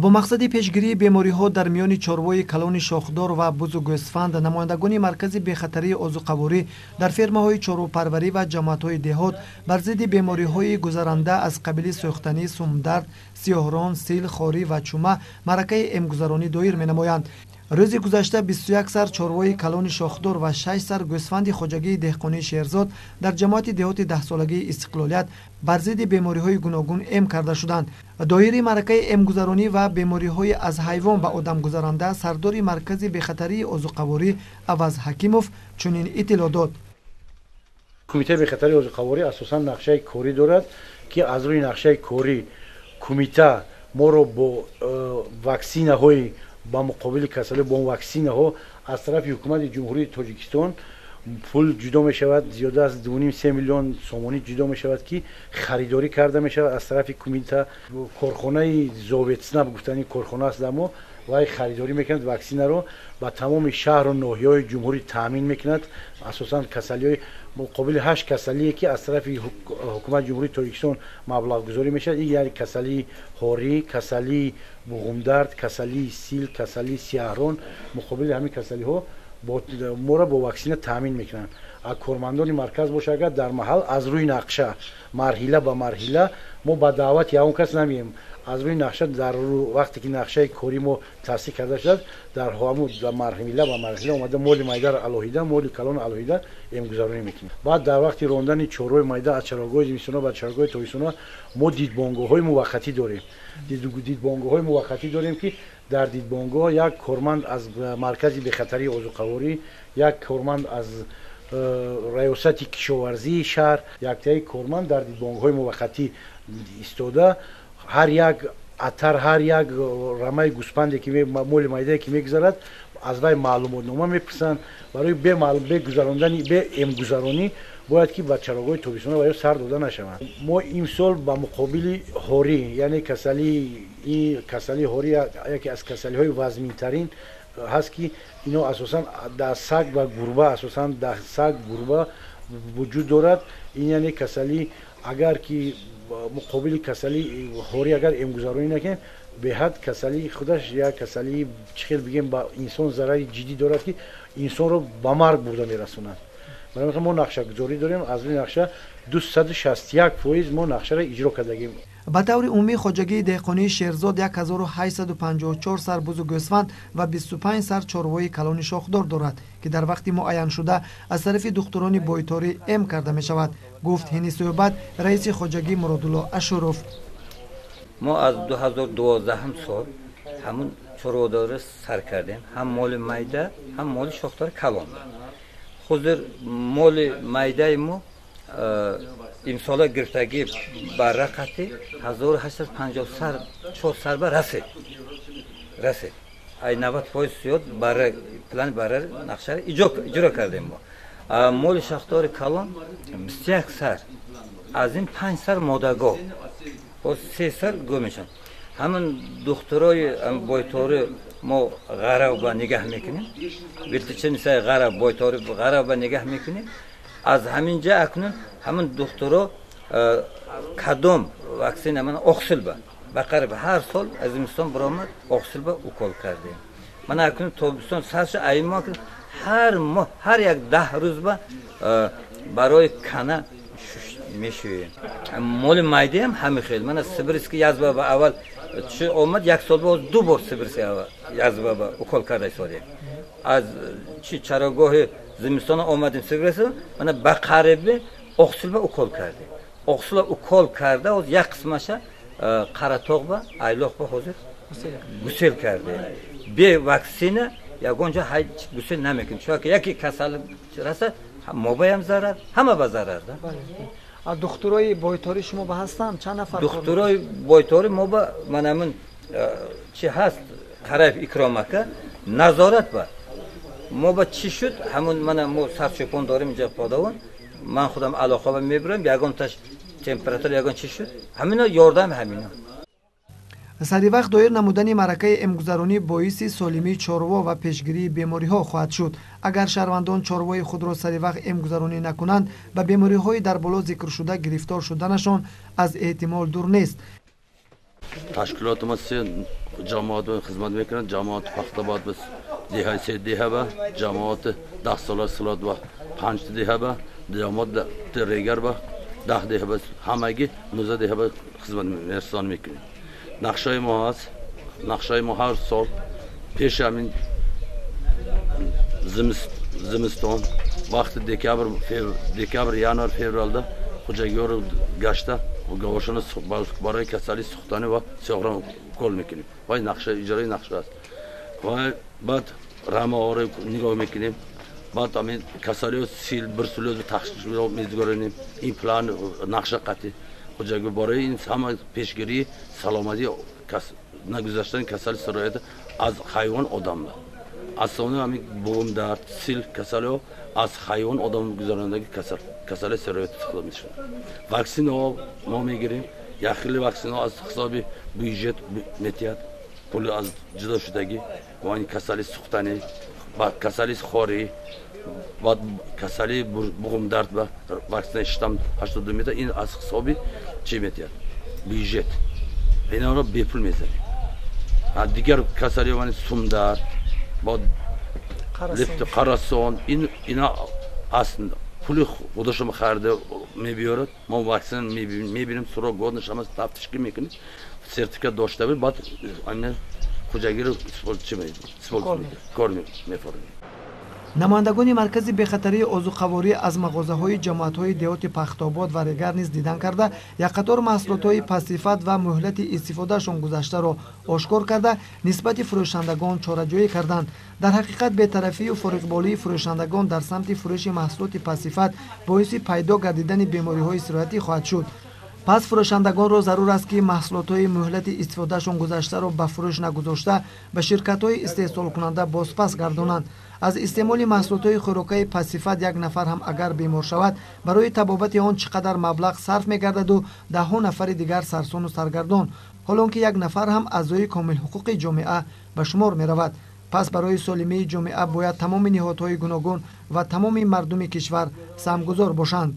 با مقصد پیشگیری بیماری‌ها در میان چاروای کلان شاخدار و بز و گوسفند، نمایندگان مرکز بی‌خطری عضوقواری در فرمه‌های چاروپروری و جماعت‌های دهات بر ضد بیماری‌های گذرنده از قبیل سوختنی، سومدرد، سیاهران، سیل، خاری و چومه معرکه امگذرانی دایر می‌نمایند. روز گذشته 21 سر چاروای کلان شاخدار و 6 سر گوسفند خواجگی دهقانی شیرزاد در جماعت دهات 10 سالگی استقلالیت بر ضد بیماری‌های گوناگون ام کرده شدند. دایره معرکه امگذرانی و بیماری‌های از حیوان به آدم گذرنده سردار مرکز بی‌خطری عضوقواری عوض حکیموف چنین اطلاع داد. کمیته بی‌خطری عضوقواری اساساً نقشه کاری دارد که از روی نقشه کاری کمیته ما رو با واکسین‌های با مقابل کسری با واکسینه ها از طرف حکومت جمهوری تاجیکستان پول جدا می شود، زیاده از 2.5-3 میلیون سومانی جدا می شود که خریداری کرده می شود از طرف کمیته. کارخانه زاویتسناب گفتنی کارخانه است دمو و خریداری میکند واکسین رو با تمام شهر و ناحیه‌های جمهوری تامین میکند. اساساً کسلی‌های مقابل 8 کسلی که از طرف حکومت جمهوری تاجیکستان مبلغ گذاری میشه، یعنی کسلی هوری، کسلی بوغمدرد، کسلی سیل، کسلی سیاهران، مقابل همین کسلی ها ما را با واکسین تامین میکنن. کارمندان مرکز باشه اگر در محل از روی نقشه مرحله به مرحله ما با دعوت یا اون کس نمیم، از روی نقشه در وقتی که نقشه کاری ما تصدیق کرده شد در همون مرحله به مرحله اومده مول میدر الوهیده، مول کلان الوهیده امگذرانی میکنیم. بعد در وقتی راندن چوروی میده از چراگاه زمستونا به چراگاه تابستونا ما دیدبانگاه‌های موقتی داریم. دیدبانگاه‌های موقتی داریم که در دیدبانگاه یک کارمند از مرکز بی‌خطری عضوقواری، یک کارمند از ریاست کشاورزی شهر، یک تایی کارمند در دیدبانگاه‌های موقتی ایستاده، هر یک اتر، هر یک رمه گوسفندی که مول میده که میگذرد از وی معلومات نامه میپرسند. برای به امگذرانی باید که به چراگاه تابستانه و یا سر داده نشوند. ما این سال با مقابل هوری یعنی کسلی هوری یکی از کسلی های وزمین ترین هست که اینا اساسا در سگ و گربه اساسا در سگ گربه وجود دارد. این یعنی کسلی اگر که مقابل کسلی هوری اگر امگذرانی نکنیم به حد کسلی خودش یا کسلی چخیل بگیم با انسان ضرر جدی دارد که انسان رو به مرگ برده میرسوند. برای ما نقشه گذاری داریم، از این نقشه 261% ما نقشه را اجرا کردیم. به طور عمومی خواجگی دهقانی شیرزاد 1854 سر بز و گوسفند و 25 سر چاروای کلان شاخدار دارد که در وقتی معین شده از طرف دکتران بایتاری ام کرده می شود، گفت هنی صحبت رئیس خواجگی مرادالله اشروف. ما از 2012 سال همون چارودار سر کردیم، هم مال میده هم مال شاخدار کلان. خود مال میده ما امسال گرفتگی بر رقتی 1854 سر به رسید. ای 90% زیاد برای پلان برای نقشه اجرا کردیم ما. مال شاخدار کلان 21 سر، از این 5 سر مادرگاه و 3 سر گو میشن. همون دکترای بایتاری ما غرب با نگاه میکنیم، وقتی نیست غرب بایتاری غرب با نگاه میکنیم. از همین جا اکنون همون دکترا کدام واکسن من اکسلبا بقرب هر سال از زمستان برآمد اکسلبا اوکول کردیم. من اکنون تابستان سرش ایما هر ماه هر یک 10 روز با برای کنه میشویم. مال معده هم همین خیلی من از سبریس که یازبا با اول چه اومد 1 سال بعد 2 بار سبریس یازبا با اوکول کرده سالی. از چی چراگاه زمستان اومدیم سبریس من بقرب اکسلبا اوکول کردیم. اکسل اوکول کرده و یک قسمش قراتوق با ایلاق با حاضر گسل کرده. به واکسن یگونجا هیچ گسل نمیکنه. چون که یکی کسل رسه ما هم ضرر همه به ضرر ده. دکترای بایتاری شما با هستن چند نفر؟ دکترای بایتاری ما با من همون چی هست طرف اکرامکه نظارت با ما با چی شد همون من ما سرچپان داریم اینجا پادوان من خودم علاقه با میبرم یگان تاش تمپراتور یگان چی شد همینا یاردم همینا. саривақт доир намудани маъракаи эмгузаронӣ боиси солимии чорво ва пешгирии бемориҳо хоҳад шуд. агар шаҳрвандон чорвои худро саривақт эмгузаронӣ накунанд ба бемориҳои дар боло зикршуда гирифтор шуданашон аз эҳтимол дур нест. Tashkilotimiz jamoat bilan xizmat qilgan, jamoat Paxtabod biz DHC DHB, jamoat Dahsolar Silot va 5 DHB, jamoat Regar va 10 DHB hamagi 19 DHB xizmat merson میکنیم. نقشای ما هست، نقشای ما هر سال پیش همین زمستان وقت دکبر یانوار فوریه خوجگی‌ها رو گشته و گواشان برای کسری سوختنی و سیاهران کل میکنیم. وای نقشه اجرای نقشه است. و بعد رمه‌ها رو نگاه میکنیم. بعد همین کسری رو سیل برسولوز تخصیص رو میذاریم. این پلان نقشه قطعی خوجگی برای این همه پیشگیری سلامتی نگذاشتن کسری سرایت از حیوان آدم. اصلا همین بوم در سیل کسری رو از حیوان آدم گذارندگی کسری سرایت استفاده میشه. واکسن ها ما میگیریم. یا خیلی واکسن ها از حسابی بودجه میتیاد. پول از جدا شدگی و این کسری سوختنی، کسری خوری، بعد کسری بوم درد با واکسن شتم 82 میده این از حسابی چی میتیاد؟ بودجه. اینا رو بی پول میذاریم. دیگر کسری وانی سومدار با لیفت قرصون اینا اصلا پول خودشون خرده میبیارد. ما واکسن میبینیم سراغ گودنش هم تفتیش میکنیم. سرتیفیکات داشته باید بعد همین خوجگی رو کار میفرماییم. намояндагони маркази бехатарии озуқаворӣ аз мағозаҳои ҷамоатҳои деҳоти Пахтобод ва Регар низ дидан карда як қатор маҳсулотҳои пастсифат ва муҳлати истифодаашон гузаштаро ошкор карда нисбати фурӯшандагон чораҷӯӣ карданд. дар ҳақиқат бетарафию фориғболии фурӯшандагон дар самти фурӯши маҳсулоти пастсифат боиси пайдо гардидани бемориҳои сироятӣ хоҳад шуд. пас фурӯшандагонро зарур аст ки маҳсулотҳои муҳлати истифодаашон гузаштаро ба фурӯш нагузошта ба ширкатҳои истеҳсолкунанда бозпас гардонанд. аз истеъмоли маҳсулотҳои хӯрокаи пастсифат як нафар ҳам агар бемор шавад барои табобати он чӣ қадар маблағ сарф мегардаду даҳҳо нафари дигар сарсону саргардон, ҳолон ки як нафар ҳам аъзои комилҳуқуқи ҷомеа ба шумор меравад. пас барои солимии ҷомеа бояд тамоми ниҳодҳои гуногун ва тамоми мардуми кишвар самгузор бошанд.